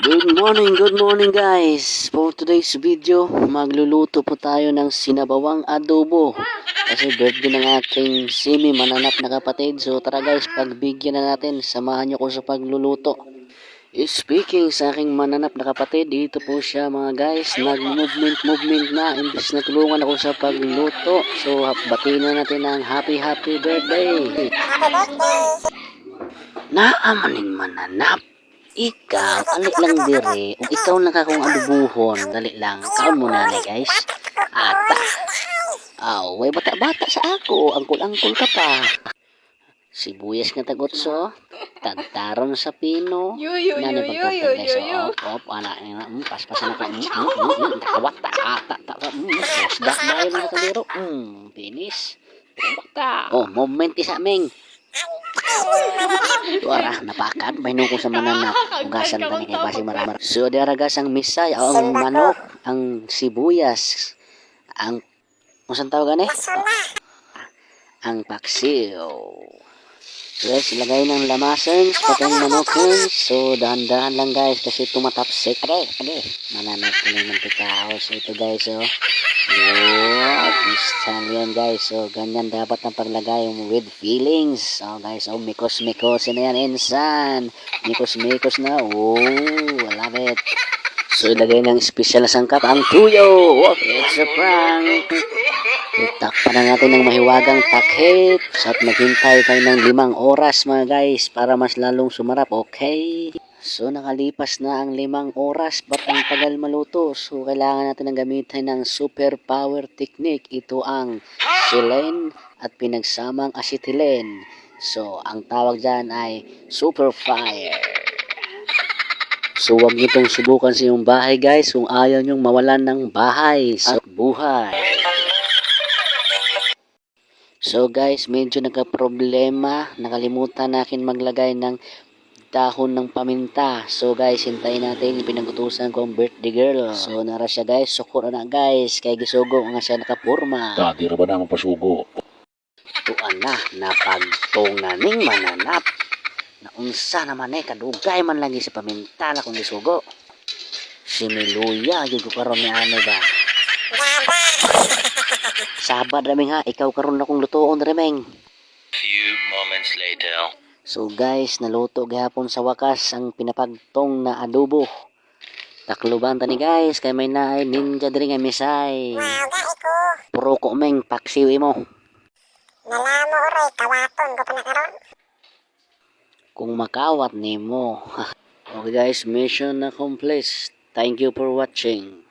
Good morning guys. For today's video, magluluto po tayo ng sinabawang adobo. Kasi birthday ng aking semi mananap na kapatid. So tara guys, pagbigyan na natin. Samahan nyo ko sa pagluluto. Speaking sa aking mananap na kapatid, dito po siya mga guys. Nag-movement na. Imbis na tulungan ako sa pagluto. So batiin na natin ang happy birthday. Naamaning mananap. Ikaw, alik lang dire. Kung ikaw lang akong adubuhon, dali lang. Kaon mo na guys. Ata. Way bata-bata sa ako. Angkol-angkol ka pa. Sibuyas nga tagotso. Tagtaron sa pino. Nani pagkakta guys. Anak. Paspasan ako. Kawat ta. Sosdak bayan na kaliro. Pinis. Moment isa ming. Tuara napakan may ko sa mananap ugasan tani kay basi maramar. So daragas ang misay ang manok, ang sibuyas, ang usan tawag ang paksiw. Yes, ilagay ng lamasan sa patang manokin. So dahan-dahan lang guys kasi tumatapsik. Mananap ko ng mantika. So ito guys Stallion guys. So ganyan dapat ang paglagay with feelings. So guys, mikos na yan insan. Mikos na. I love it. So ilagay ng special na sangkap ang tuyo. It's a prank. Takpan na natin ng mahiwagang takip at maghintay tayo ng 5 oras mga guys para mas lalong sumarap. Okay. So nakalipas na ang 5 oras, ba't ang tagal maluto? So kailangan natin ng gamitin ng super power technique. Ito ang silane at pinagsamang acetylene. So ang tawag dyan ay super fire. So huwag nyo itong subukan sa iyong bahay guys kung ayaw nyong mawalan ng bahay at buhay. So guys, medyo nagka-problema. Nakalimutan natin maglagay ng dahon ng paminta. So guys, hintayin natin yung pinagutusan kong birthday girl. So nara siya guys, sukura na guys. Kaya gisugo nga siya nakapurma. Dati ra ba na mapasugo? Tuan na, napagtunganing mananap. Naunsa naman kadugay man lagi sa paminta na kong gisugo. Si Miluya, yung karon ni ano ba? Sabad raming ha, ikaw karon na kong lutoon raming. Few moments later. So guys, naluto gihapon sa wakas ang pinapagtong na adobo. Takluban tani guys, kay may naay ninja diri nga misay. Puro ko meng paksiw imo. Nalamo oray kawaton ko pa na karon. Kung makawat nimo. Okay guys, mission accomplished. Thank you for watching.